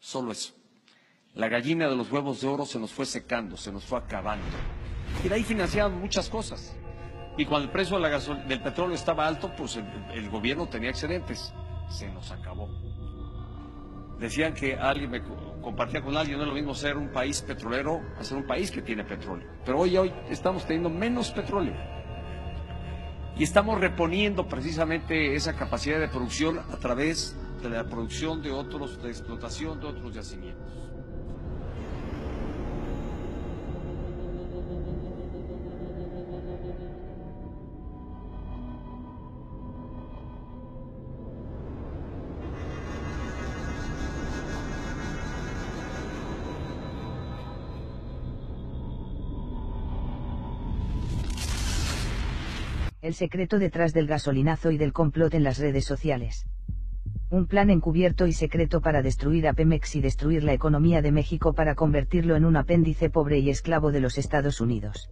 Solo eso. La gallina de los huevos de oro se nos fue secando, se nos fue acabando. Y de ahí financiaban muchas cosas. Y cuando el precio de del petróleo estaba alto, pues el gobierno tenía excedentes. Se nos acabó. Decían que alguien me compartía con alguien, no es lo mismo ser un país petrolero a ser un país que tiene petróleo. Pero hoy estamos teniendo menos petróleo. Y estamos reponiendo precisamente esa capacidad de producción a través de la producción de explotación de otros yacimientos. El secreto detrás del gasolinazo y del complot en las redes sociales. Un plan encubierto y secreto para destruir a Pemex y destruir la economía de México para convertirlo en un apéndice pobre y esclavo de los Estados Unidos.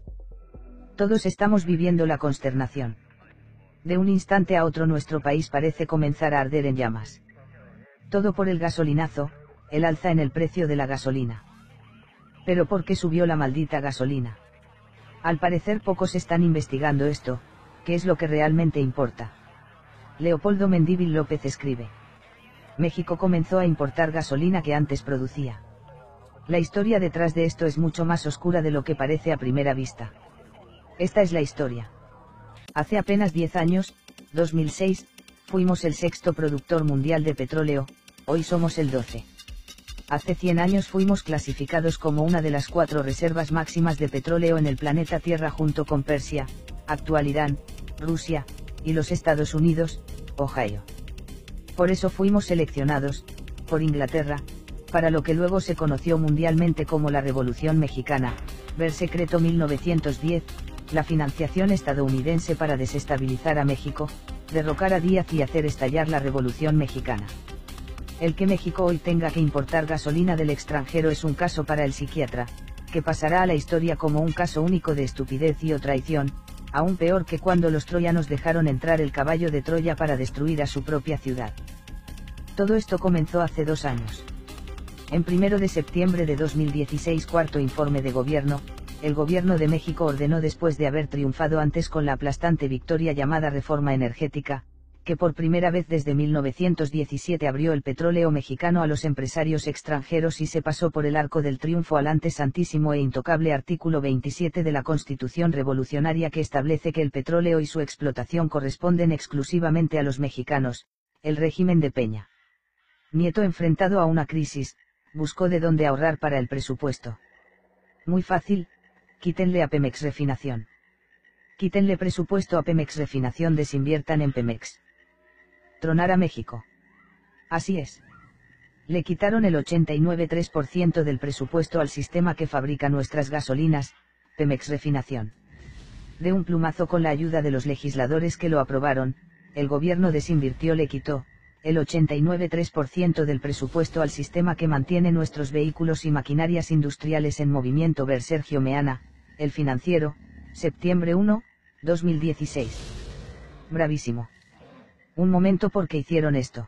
Todos estamos viviendo la consternación. De un instante a otro nuestro país parece comenzar a arder en llamas. Todo por el gasolinazo, el alza en el precio de la gasolina. ¿Pero por qué subió la maldita gasolina? Al parecer pocos están investigando esto, que es lo que realmente importa. Leopoldo Mendívil López escribe. México comenzó a importar gasolina que antes producía. La historia detrás de esto es mucho más oscura de lo que parece a primera vista. Esta es la historia. Hace apenas 10 años, 2006, fuimos el sexto productor mundial de petróleo, hoy somos el 12. Hace 100 años fuimos clasificados como una de las 4 reservas máximas de petróleo en el planeta Tierra junto con Persia, actual Irán, Rusia, y los Estados Unidos, Ohio. Por eso fuimos seleccionados, por Inglaterra, para lo que luego se conoció mundialmente como la Revolución Mexicana, ver Secreto 1910, la financiación estadounidense para desestabilizar a México, derrocar a Díaz y hacer estallar la Revolución Mexicana. El que México hoy tenga que importar gasolina del extranjero es un caso para el psiquiatra, que pasará a la historia como un caso único de estupidez y o traición, aún peor que cuando los troyanos dejaron entrar el caballo de Troya para destruir a su propia ciudad. Todo esto comenzó hace 2 años. En 1 de septiembre de 2016, cuarto informe de gobierno, el gobierno de México ordenó, después de haber triunfado antes con la aplastante victoria llamada reforma energética, que por primera vez desde 1917 abrió el petróleo mexicano a los empresarios extranjeros y se pasó por el arco del triunfo al antes santísimo e intocable artículo 27 de la Constitución revolucionaria, que establece que el petróleo y su explotación corresponden exclusivamente a los mexicanos. El régimen de Peña Nieto, enfrentado a una crisis, buscó de dónde ahorrar para el presupuesto. Muy fácil, quítenle a Pemex Refinación. Quítenle presupuesto a Pemex Refinación, desinviertan en Pemex. Tronar a México. Así es. Le quitaron el 89,3% del presupuesto al sistema que fabrica nuestras gasolinas, Pemex Refinación. De un plumazo, con la ayuda de los legisladores que lo aprobaron, el gobierno desinvirtió, le quitó el 89,3% del presupuesto al sistema que mantiene nuestros vehículos y maquinarias industriales en movimiento. Ver Sergio Meana, El Financiero, septiembre 1, 2016. Bravísimo. Un momento, ¿por qué hicieron esto?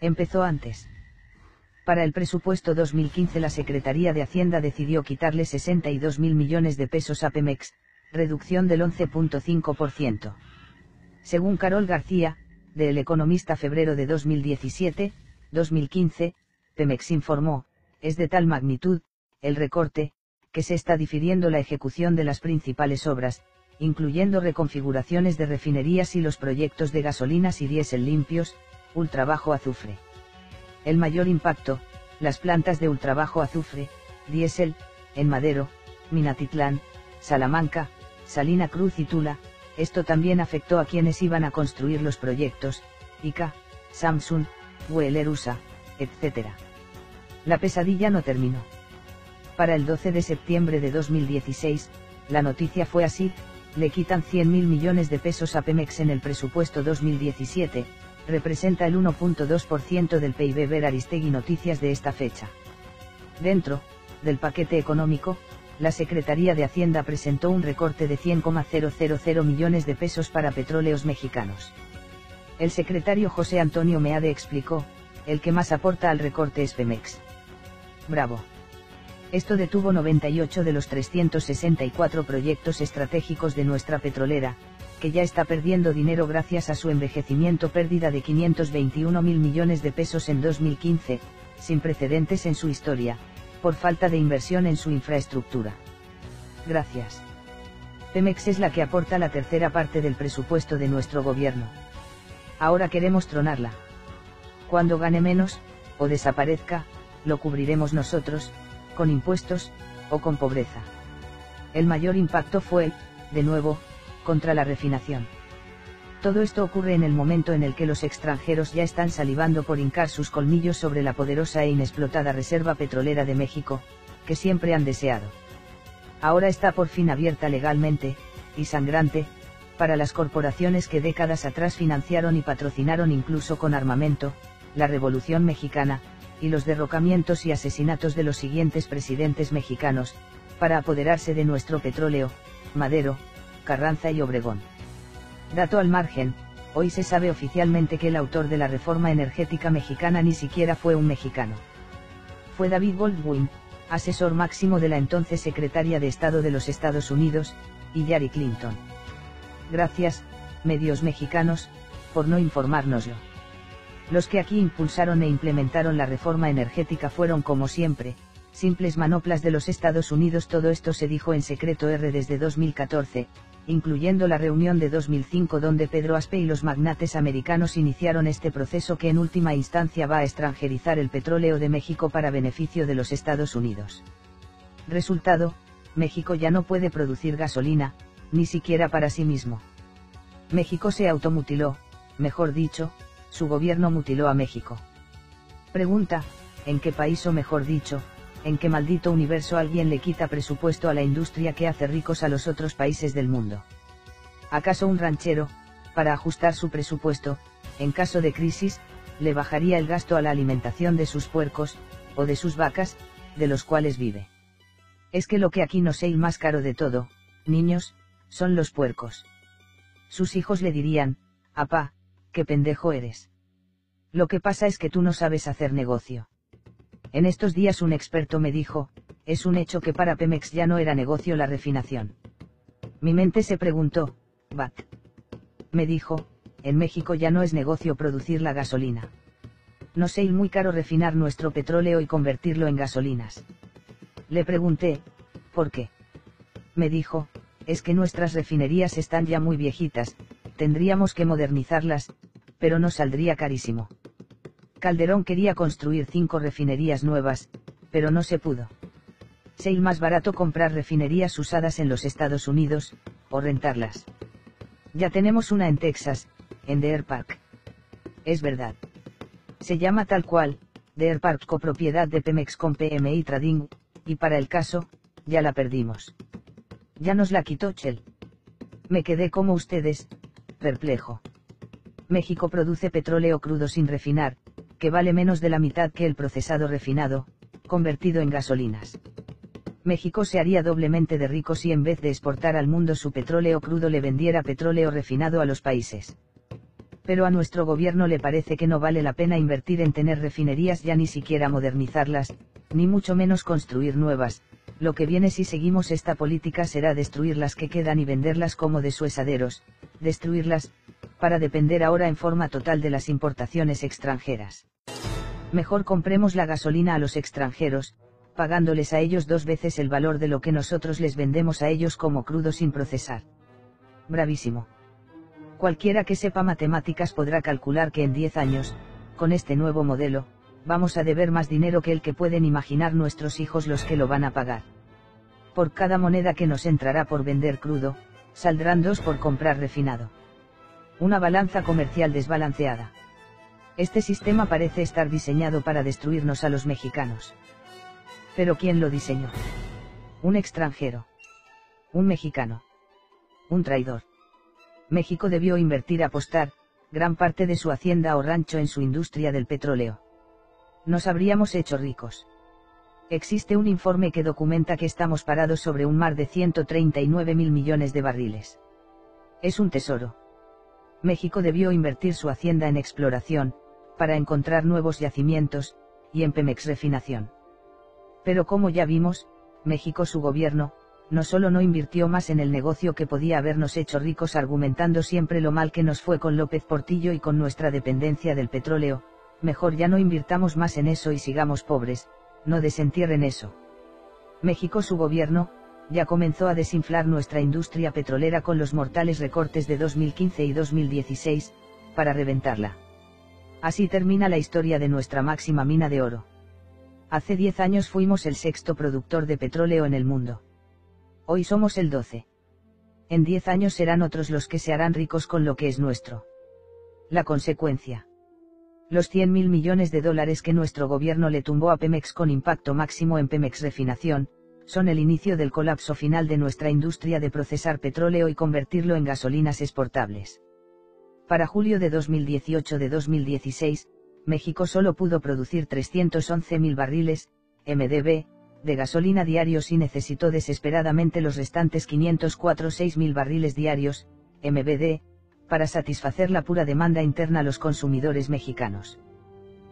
Empezó antes. Para el presupuesto 2015 la Secretaría de Hacienda decidió quitarle 62.000 millones de pesos a Pemex, reducción del 11,5%. Según Carol García, de El Economista, febrero de 2017-2015, Pemex informó, es de tal magnitud, el recorte, que se está difiriendo la ejecución de las principales obras, incluyendo reconfiguraciones de refinerías y los proyectos de gasolinas y diésel limpios, ultrabajo azufre. El mayor impacto, las plantas de ultrabajo azufre, diésel, en Madero, Minatitlán, Salamanca, Salina Cruz y Tula. Esto también afectó a quienes iban a construir los proyectos, ICA, Samsung, Wheeler USA, etc. La pesadilla no terminó. Para el 12 de septiembre de 2016, la noticia fue así: le quitan 100.000 millones de pesos a Pemex en el presupuesto 2017, representa el 1,2% del PIB. Ver Aristegui Noticias de esta fecha. Dentro del paquete económico, la Secretaría de Hacienda presentó un recorte de 100,000 millones de pesos para petróleos mexicanos. El secretario José Antonio Meade explicó, el que más aporta al recorte es Pemex. Bravo. Esto detuvo 98 de los 364 proyectos estratégicos de nuestra petrolera, que ya está perdiendo dinero gracias a su envejecimiento, pérdida de 521.000 millones de pesos en 2015, sin precedentes en su historia, por falta de inversión en su infraestructura. Gracias. Pemex es la que aporta la tercera parte del presupuesto de nuestro gobierno. Ahora queremos tronarla. Cuando gane menos, o desaparezca, lo cubriremos nosotros, con impuestos, o con pobreza. El mayor impacto fue, de nuevo, contra la refinación. Todo esto ocurre en el momento en el que los extranjeros ya están salivando por hincar sus colmillos sobre la poderosa e inexplotada reserva petrolera de México, que siempre han deseado. Ahora está por fin abierta legalmente, y sangrante, para las corporaciones que décadas atrás financiaron y patrocinaron incluso con armamento, la Revolución Mexicana, y los derrocamientos y asesinatos de los siguientes presidentes mexicanos, para apoderarse de nuestro petróleo, Madero, Carranza y Obregón. Dato al margen, hoy se sabe oficialmente que el autor de la reforma energética mexicana ni siquiera fue un mexicano. Fue David Goldwyn, asesor máximo de la entonces secretaria de Estado de los Estados Unidos, Hillary Clinton. Gracias, medios mexicanos, por no informárnoslo. Los que aquí impulsaron e implementaron la reforma energética fueron, como siempre, simples manoplas de los Estados Unidos. Todo esto se dijo en secreto desde 2014, incluyendo la reunión de 2005 donde Pedro Aspe y los magnates americanos iniciaron este proceso que en última instancia va a extranjerizar el petróleo de México para beneficio de los Estados Unidos. Resultado, México ya no puede producir gasolina, ni siquiera para sí mismo. México se automutiló, mejor dicho, su gobierno mutiló a México. Pregunta, ¿en qué país, o mejor dicho, en qué maldito universo alguien le quita presupuesto a la industria que hace ricos a los otros países del mundo? ¿Acaso un ranchero, para ajustar su presupuesto, en caso de crisis, le bajaría el gasto a la alimentación de sus puercos, o de sus vacas, de los cuales vive? Es que lo que aquí nos sale más caro de todo, niños, son los puercos. Sus hijos le dirían, apá, qué pendejo eres. Lo que pasa es que tú no sabes hacer negocio. En estos días un experto me dijo, es un hecho que para Pemex ya no era negocio la refinación. Mi mente se preguntó, ¿what? Me dijo, en México ya no es negocio producir la gasolina. Nos sale muy caro refinar nuestro petróleo y convertirlo en gasolinas. Le pregunté, ¿por qué? Me dijo, es que nuestras refinerías están ya muy viejitas, tendríamos que modernizarlas, pero nos saldría carísimo. Calderón quería construir 5 refinerías nuevas, pero no se pudo. Sale más barato comprar refinerías usadas en los Estados Unidos, o rentarlas. Ya tenemos una en Texas, en Deer Park. Es verdad. Se llama tal cual, Deer Park, copropiedad de Pemex con PMI Trading, y para el caso, ya la perdimos. Ya nos la quitó Shell. Me quedé como ustedes, perplejo. México produce petróleo crudo sin refinar, que vale menos de la mitad que el procesado refinado, convertido en gasolinas. México se haría doblemente de rico si en vez de exportar al mundo su petróleo crudo le vendiera petróleo refinado a los países. Pero a nuestro gobierno le parece que no vale la pena invertir en tener refinerías, ya ni siquiera modernizarlas, ni mucho menos construir nuevas. Lo que viene si seguimos esta política será destruir las que quedan y venderlas como desuesaderos, destruirlas, para depender ahora en forma total de las importaciones extranjeras. Mejor compremos la gasolina a los extranjeros, pagándoles a ellos 2 veces el valor de lo que nosotros les vendemos a ellos como crudo sin procesar. Bravísimo. Cualquiera que sepa matemáticas podrá calcular que en 10 años, con este nuevo modelo, vamos a deber más dinero que el que pueden imaginar nuestros hijos los que lo van a pagar. Por cada moneda que nos entrará por vender crudo, saldrán 2 por comprar refinado. Una balanza comercial desbalanceada. Este sistema parece estar diseñado para destruirnos a los mexicanos. ¿Pero quién lo diseñó? Un extranjero. Un mexicano. Un traidor. México debió invertir, apostar, gran parte de su hacienda o rancho en su industria del petróleo. Nos habríamos hecho ricos. Existe un informe que documenta que estamos parados sobre un mar de 139.000 millones de barriles. Es un tesoro. México debió invertir su hacienda en exploración, para encontrar nuevos yacimientos, y en Pemex refinación. Pero como ya vimos, México, su gobierno, no solo no invirtió más en el negocio que podía habernos hecho ricos argumentando siempre lo mal que nos fue con López Portillo y con nuestra dependencia del petróleo, mejor ya no invirtamos más en eso y sigamos pobres, no desentierren eso. México, su gobierno, ya comenzó a desinflar nuestra industria petrolera con los mortales recortes de 2015 y 2016, para reventarla. Así termina la historia de nuestra máxima mina de oro. Hace 10 años fuimos el sexto productor de petróleo en el mundo. Hoy somos el 12. En 10 años serán otros los que se harán ricos con lo que es nuestro. La consecuencia. Los 100.000 millones de dólares que nuestro gobierno le tumbó a Pemex con impacto máximo en Pemex Refinación, son el inicio del colapso final de nuestra industria de procesar petróleo y convertirlo en gasolinas exportables. Para julio de 2018 de 2016, México solo pudo producir 311.000 barriles, MDB, de gasolina diarios y necesitó desesperadamente los restantes 504.600 barriles diarios, MBD, para satisfacer la pura demanda interna a los consumidores mexicanos.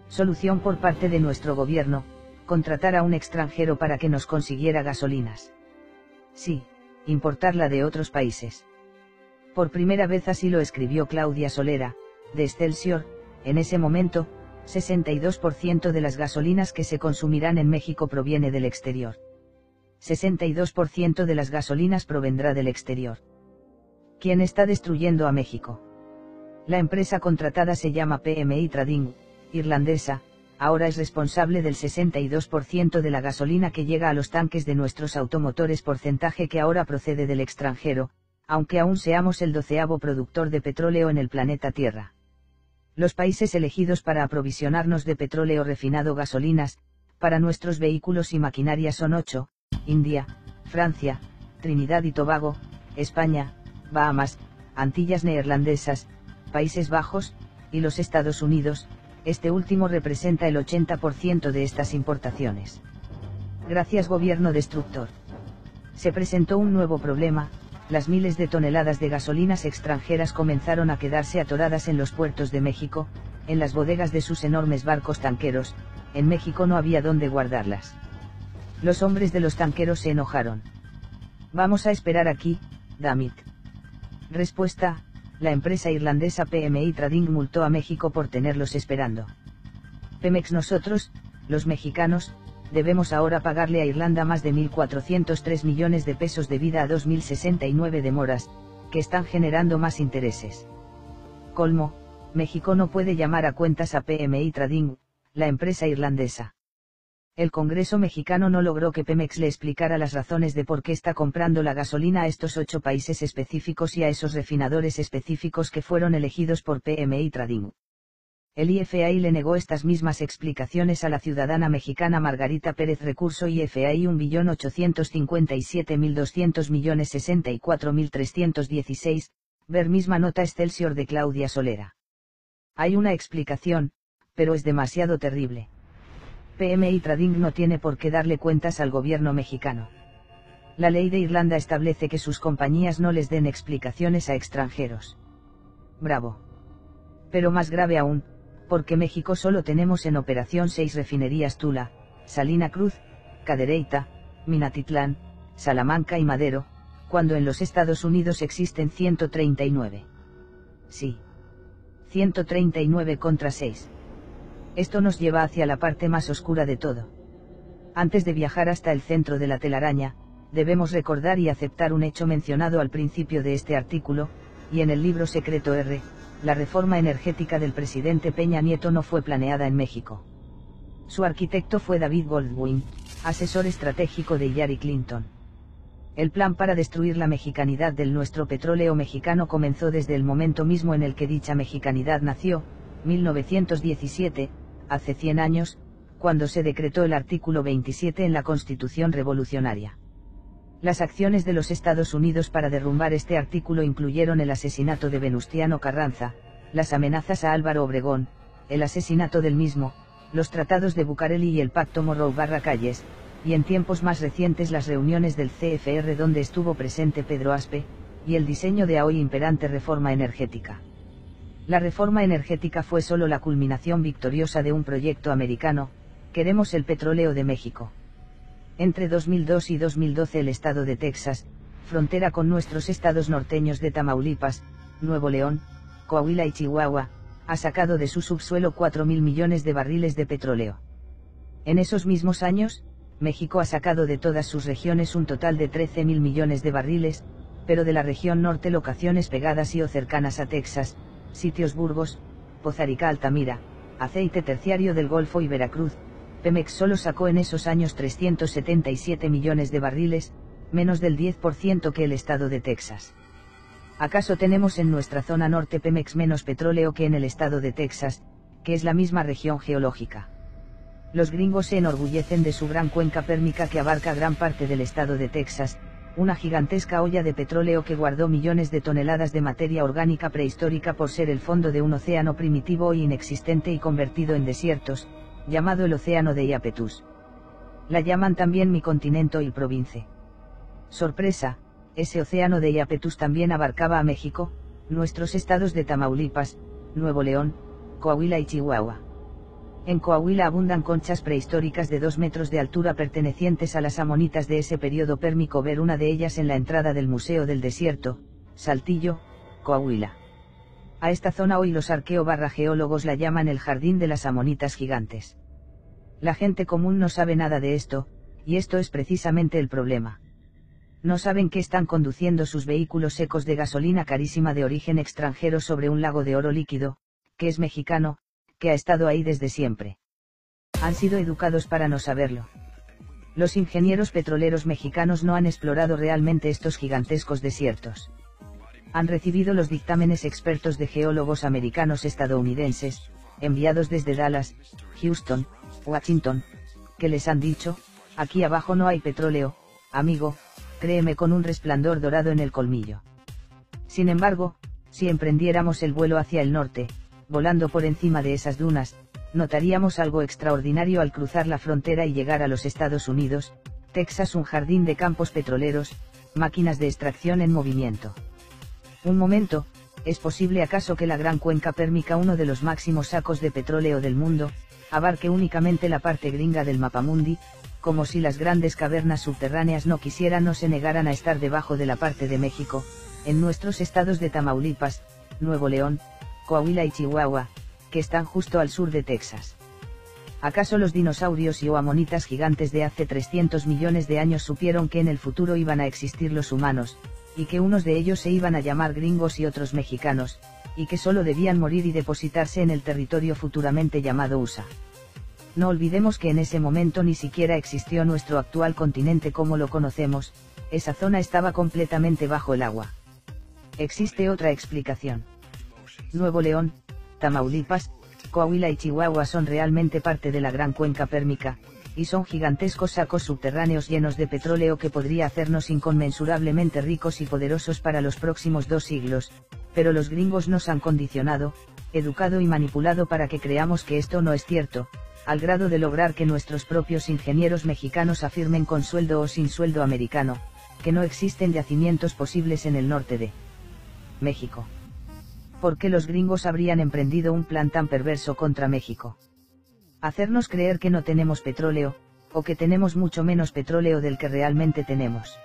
Solución por parte de nuestro gobierno: contratar a un extranjero para que nos consiguiera gasolinas. Sí, importarla de otros países. Por primera vez así lo escribió Claudia Solera, de Excelsior. En ese momento, 62% de las gasolinas que se consumirán en México proviene del exterior. 62% de las gasolinas provendrá del exterior. ¿Quién está destruyendo a México? La empresa contratada se llama PMI Trading, irlandesa, ahora es responsable del 62% de la gasolina que llega a los tanques de nuestros automotores, porcentaje que ahora procede del extranjero, aunque aún seamos el 12º productor de petróleo en el planeta Tierra. Los países elegidos para aprovisionarnos de petróleo refinado, gasolinas, para nuestros vehículos y maquinaria son 8, India, Francia, Trinidad y Tobago, España, Bahamas, Antillas Neerlandesas, Países Bajos, y los Estados Unidos. Este último representa el 80% de estas importaciones. Gracias, gobierno destructor. Se presentó un nuevo problema: las miles de toneladas de gasolinas extranjeras comenzaron a quedarse atoradas en los puertos de México, en las bodegas de sus enormes barcos tanqueros. En México no había dónde guardarlas. Los hombres de los tanqueros se enojaron. Vamos a esperar aquí, damn it. Respuesta: la empresa irlandesa PMI Trading multó a México por tenerlos esperando. Pemex, nosotros, los mexicanos, debemos ahora pagarle a Irlanda más de 1.403 millones de pesos debido a 2.069 demoras, que están generando más intereses. Colmo: México no puede llamar a cuentas a PMI Trading, la empresa irlandesa. El Congreso mexicano no logró que Pemex le explicara las razones de por qué está comprando la gasolina a estos 8 países específicos y a esos refinadores específicos que fueron elegidos por PMI Trading. El IFAI le negó estas mismas explicaciones a la ciudadana mexicana Margarita Pérez. Recurso IFAI 1.857.200.064.316, ver misma nota Excelsior de Claudia Solera. Hay una explicación, pero es demasiado terrible. PMI Trading no tiene por qué darle cuentas al gobierno mexicano. La ley de Irlanda establece que sus compañías no les den explicaciones a extranjeros. Bravo. Pero más grave aún, porque México solo tenemos en operación 6 refinerías: Tula, Salina Cruz, Cadereyta, Minatitlán, Salamanca y Madero, cuando en los Estados Unidos existen 139. Sí. 139 contra 6. Esto nos lleva hacia la parte más oscura de todo. Antes de viajar hasta el centro de la telaraña, debemos recordar y aceptar un hecho mencionado al principio de este artículo, y en el libro secreto R. La reforma energética del presidente Peña Nieto no fue planeada en México. Su arquitecto fue David Goldwyn, asesor estratégico de Hillary Clinton. El plan para destruir la mexicanidad del nuestro petróleo mexicano comenzó desde el momento mismo en el que dicha mexicanidad nació, 1917, hace 100 años, cuando se decretó el artículo 27 en la Constitución revolucionaria. Las acciones de los Estados Unidos para derrumbar este artículo incluyeron el asesinato de Venustiano Carranza, las amenazas a Álvaro Obregón, el asesinato del mismo, los tratados de Bucareli y el pacto Monroe-Calles, y en tiempos más recientes las reuniones del CFR donde estuvo presente Pedro Aspe, y el diseño de la hoy imperante reforma energética. La reforma energética fue solo la culminación victoriosa de un proyecto americano: queremos el petróleo de México. Entre 2002 y 2012 el estado de Texas, frontera con nuestros estados norteños de Tamaulipas, Nuevo León, Coahuila y Chihuahua, ha sacado de su subsuelo 4.000 millones de barriles de petróleo. En esos mismos años, México ha sacado de todas sus regiones un total de 13.000 millones de barriles, pero de la región norte locaciones pegadas y o cercanas a Texas, sitios Burgos, Poza Rica, Altamira, aceite terciario del Golfo y Veracruz, Pemex solo sacó en esos años 377 millones de barriles, menos del 10% que el estado de Texas. ¿Acaso tenemos en nuestra zona norte Pemex menos petróleo que en el estado de Texas, que es la misma región geológica? Los gringos se enorgullecen de su gran cuenca pérmica que abarca gran parte del estado de Texas, una gigantesca olla de petróleo que guardó millones de toneladas de materia orgánica prehistórica por ser el fondo de un océano primitivo y inexistente y convertido en desiertos, llamado el Océano de Iapetus. La llaman también mi continente y province. Sorpresa, ese océano de Iapetus también abarcaba a México, nuestros estados de Tamaulipas, Nuevo León, Coahuila y Chihuahua. En Coahuila abundan conchas prehistóricas de 2 metros de altura pertenecientes a las amonitas de ese periodo pérmico, ver una de ellas en la entrada del Museo del Desierto, Saltillo, Coahuila. A esta zona hoy los arqueo-geólogos la llaman el Jardín de las Amonitas Gigantes. La gente común no sabe nada de esto, y esto es precisamente el problema. No saben que están conduciendo sus vehículos secos de gasolina carísima de origen extranjero sobre un lago de oro líquido, que es mexicano, que ha estado ahí desde siempre. Han sido educados para no saberlo. Los ingenieros petroleros mexicanos no han explorado realmente estos gigantescos desiertos. Han recibido los dictámenes expertos de geólogos americanos estadounidenses, enviados desde Dallas, Houston, Washington, que les han dicho, aquí abajo no hay petróleo, amigo, créeme, con un resplandor dorado en el colmillo. Sin embargo, si emprendiéramos el vuelo hacia el norte, volando por encima de esas dunas, notaríamos algo extraordinario al cruzar la frontera y llegar a los Estados Unidos, Texas, un jardín de campos petroleros, máquinas de extracción en movimiento. Un momento, ¿es posible acaso que la gran cuenca pérmica, uno de los máximos sacos de petróleo del mundo, abarque únicamente la parte gringa del mapamundi, como si las grandes cavernas subterráneas no quisieran o se negaran a estar debajo de la parte de México, en nuestros estados de Tamaulipas, Nuevo León, Coahuila y Chihuahua, que están justo al sur de Texas? ¿Acaso los dinosaurios y o amonitas gigantes de hace 300 millones de años supieron que en el futuro iban a existir los humanos, y que unos de ellos se iban a llamar gringos y otros mexicanos, y que solo debían morir y depositarse en el territorio futuramente llamado USA? No olvidemos que en ese momento ni siquiera existió nuestro actual continente como lo conocemos, esa zona estaba completamente bajo el agua. Existe otra explicación. Nuevo León, Tamaulipas, Coahuila y Chihuahua son realmente parte de la gran cuenca pérmica, y son gigantescos sacos subterráneos llenos de petróleo que podría hacernos inconmensurablemente ricos y poderosos para los próximos 2 siglos, pero los gringos nos han condicionado, educado y manipulado para que creamos que esto no es cierto, al grado de lograr que nuestros propios ingenieros mexicanos afirmen con sueldo o sin sueldo americano, que no existen yacimientos posibles en el norte de México. ¿Por qué los gringos habrían emprendido un plan tan perverso contra México? Hacernos creer que no tenemos petróleo, o que tenemos mucho menos petróleo del que realmente tenemos.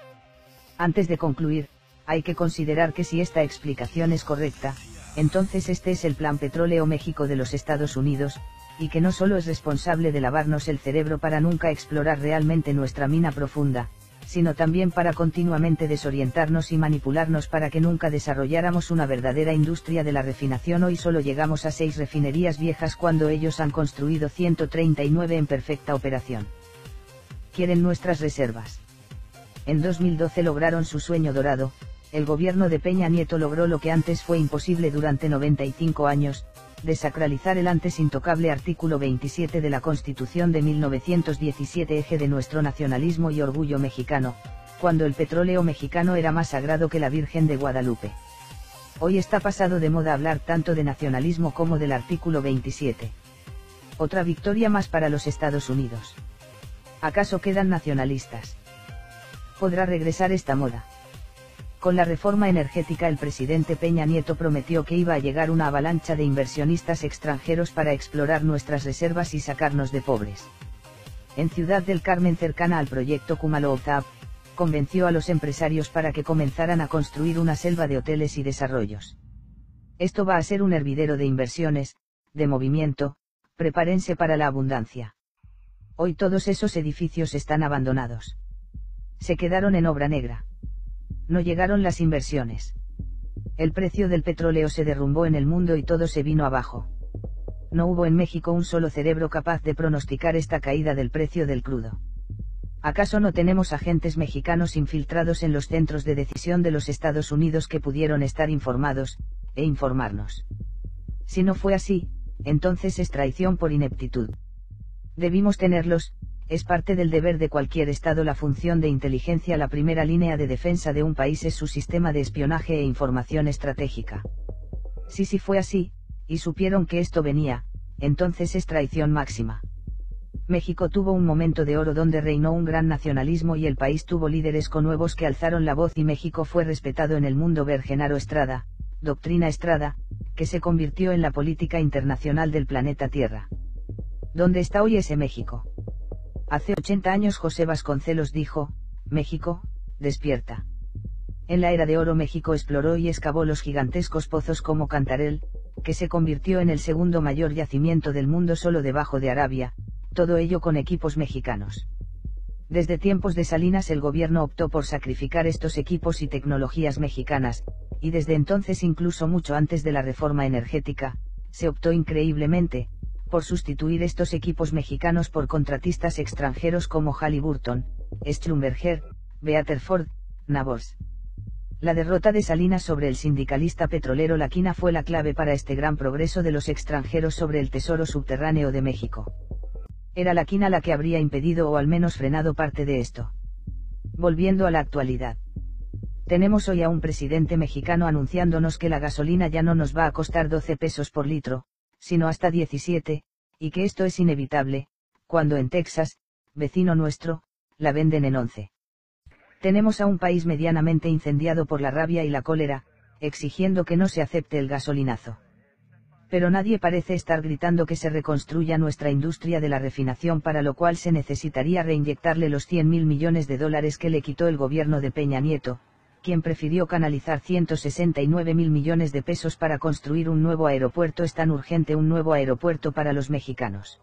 Antes de concluir, hay que considerar que si esta explicación es correcta, entonces este es el Plan Petróleo México de los Estados Unidos, y que no solo es responsable de lavarnos el cerebro para nunca explorar realmente nuestra mina profunda, sino también para continuamente desorientarnos y manipularnos para que nunca desarrolláramos una verdadera industria de la refinación. Hoy solo llegamos a 6 refinerías viejas cuando ellos han construido 139 en perfecta operación. Quieren nuestras reservas. En 2012 lograron su sueño dorado, el gobierno de Peña Nieto logró lo que antes fue imposible durante 95 años, desacralizar el antes intocable artículo 27 de la Constitución de 1917, eje de nuestro nacionalismo y orgullo mexicano, cuando el petróleo mexicano era más sagrado que la Virgen de Guadalupe. Hoy está pasado de moda hablar tanto de nacionalismo como del artículo 27. Otra victoria más para los Estados Unidos. ¿Acaso quedan nacionalistas? ¿Podrá regresar esta moda? Con la reforma energética el presidente Peña Nieto prometió que iba a llegar una avalancha de inversionistas extranjeros para explorar nuestras reservas y sacarnos de pobres. en Ciudad del Carmen cercana al proyecto Kumalow-Zab, convenció a los empresarios para que comenzaran a construir una selva de hoteles y desarrollos. Esto va a ser un hervidero de inversiones, de movimiento, prepárense para la abundancia. Hoy todos esos edificios están abandonados. Se quedaron en obra negra. No llegaron las inversiones. El precio del petróleo se derrumbó en el mundo y todo se vino abajo. No hubo en México un solo cerebro capaz de pronosticar esta caída del precio del crudo. ¿Acaso no tenemos agentes mexicanos infiltrados en los centros de decisión de los Estados Unidos que pudieron estar informados, e informarnos? Si no fue así, entonces es traición por ineptitud. Debimos tenerlos, es parte del deber de cualquier Estado. La función de inteligencia, la primera línea de defensa de un país es su sistema de espionaje e información estratégica. Si fue así, y supieron que esto venía, entonces es traición máxima. México tuvo un momento de oro donde reinó un gran nacionalismo y el país tuvo líderes conuevos que alzaron la voz y México fue respetado en el mundo. Ver Genaro Estrada, Doctrina Estrada, que se convirtió en la política internacional del planeta Tierra. ¿Dónde está hoy ese México? Hace 80 años José Vasconcelos dijo, México, despierta. En la era de oro México exploró y excavó los gigantescos pozos como Cantarell, que se convirtió en el segundo mayor yacimiento del mundo solo debajo de Arabia, todo ello con equipos mexicanos. Desde tiempos de Salinas el gobierno optó por sacrificar estos equipos y tecnologías mexicanas, y desde entonces, incluso mucho antes de la reforma energética, se optó increíblemente por sustituir estos equipos mexicanos por contratistas extranjeros como Halliburton, Schlumberger, Beaterford, Nabors. La derrota de Salinas sobre el sindicalista petrolero La Quina fue la clave para este gran progreso de los extranjeros sobre el tesoro subterráneo de México. Era La Quina la que habría impedido o al menos frenado parte de esto. Volviendo a la actualidad. Tenemos hoy a un presidente mexicano anunciándonos que la gasolina ya no nos va a costar 12 pesos por litro, sino hasta 17, y que esto es inevitable, cuando en Texas, vecino nuestro, la venden en 11. Tenemos a un país medianamente incendiado por la rabia y la cólera, exigiendo que no se acepte el gasolinazo. Pero nadie parece estar gritando que se reconstruya nuestra industria de la refinación, para lo cual se necesitaría reinyectarle los 100.000 millones de dólares que le quitó el gobierno de Peña Nieto, quien prefirió canalizar 169.000 millones de pesos para construir un nuevo aeropuerto. Es tan urgente un nuevo aeropuerto para los mexicanos.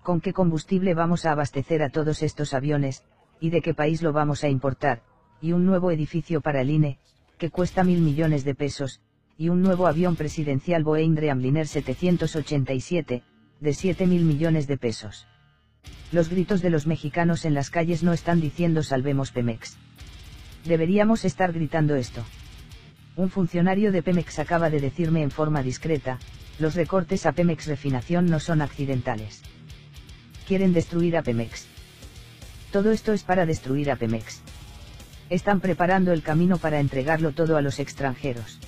¿Con qué combustible vamos a abastecer a todos estos aviones, y de qué país lo vamos a importar? Y un nuevo edificio para el INE, que cuesta 1.000 millones de pesos, y un nuevo avión presidencial Boeing Dreamliner 787, de 7.000 millones de pesos. Los gritos de los mexicanos en las calles no están diciendo salvemos Pemex. Deberíamos estar gritando esto. Un funcionario de Pemex acaba de decirme en forma discreta, los recortes a Pemex Refinación no son accidentales. Quieren destruir a Pemex. Todo esto es para destruir a Pemex. Están preparando el camino para entregarlo todo a los extranjeros.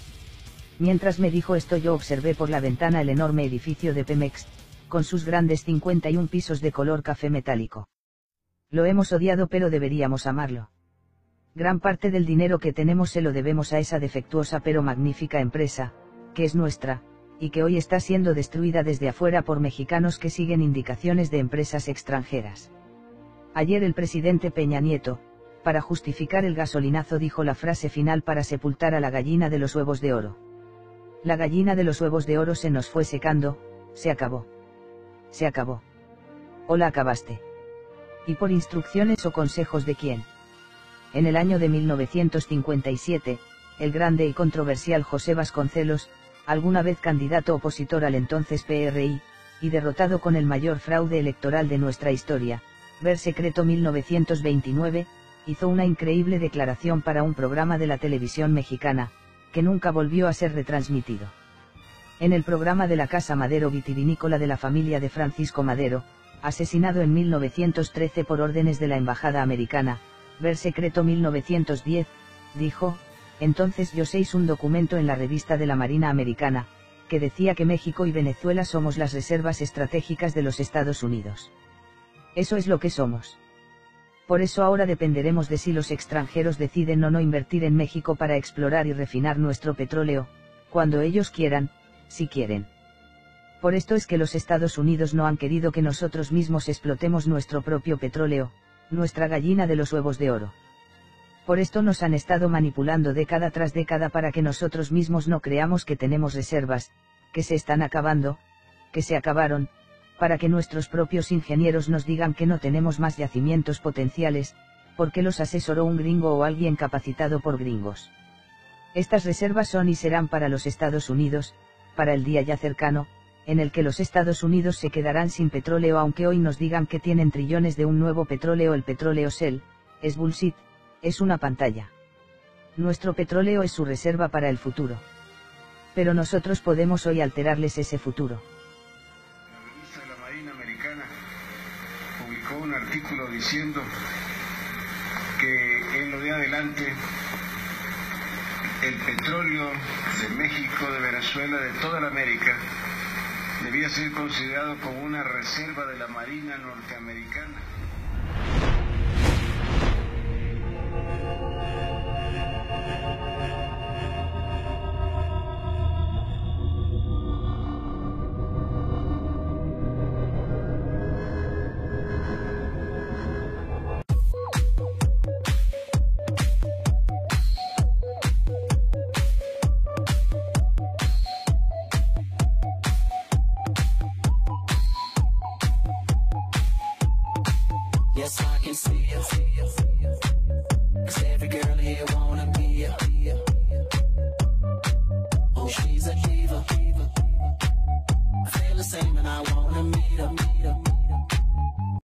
Mientras me dijo esto yo observé por la ventana el enorme edificio de Pemex, con sus grandes 51 pisos de color café metálico. Lo hemos odiado pero deberíamos amarlo. Gran parte del dinero que tenemos se lo debemos a esa defectuosa pero magnífica empresa, que es nuestra, y que hoy está siendo destruida desde afuera por mexicanos que siguen indicaciones de empresas extranjeras. Ayer el presidente Peña Nieto, para justificar el gasolinazo, dijo la frase final para sepultar a la gallina de los huevos de oro. La gallina de los huevos de oro se nos fue secando, se acabó. Se acabó. ¿O la acabaste? ¿Y por instrucciones o consejos de quién? En el año de 1957, el grande y controversial José Vasconcelos, alguna vez candidato opositor al entonces PRI, y derrotado con el mayor fraude electoral de nuestra historia, ver Secreto 1929, hizo una increíble declaración para un programa de la televisión mexicana, que nunca volvió a ser retransmitido. En el programa de la Casa Madero vitivinícola de la familia de Francisco Madero, asesinado en 1913 por órdenes de la Embajada Americana, ver Secreto 1910, dijo, entonces yo hice un documento en la revista de la Marina Americana, que decía que México y Venezuela somos las reservas estratégicas de los Estados Unidos. Eso es lo que somos. Por eso ahora dependeremos de si los extranjeros deciden o no invertir en México para explorar y refinar nuestro petróleo, cuando ellos quieran, si quieren. Por esto es que los Estados Unidos no han querido que nosotros mismos explotemos nuestro propio petróleo, nuestra gallina de los huevos de oro. Por esto nos han estado manipulando década tras década para que nosotros mismos no creamos que tenemos reservas, que se están acabando, que se acabaron, para que nuestros propios ingenieros nos digan que no tenemos más yacimientos potenciales, porque los asesoró un gringo o alguien capacitado por gringos. Estas reservas son y serán para los Estados Unidos, para el día ya cercano, en el que los Estados Unidos se quedarán sin petróleo, aunque hoy nos digan que tienen trillones de un nuevo petróleo. El petróleo Shell, es bullshit, es una pantalla. Nuestro petróleo es su reserva para el futuro. Pero nosotros podemos hoy alterarles ese futuro. La revista de la Marina Americana publicó un artículo diciendo que en lo de adelante el petróleo de México, de Venezuela, de toda la América, debía ser considerado como una reserva de la Marina norteamericana. Yes, I can see it.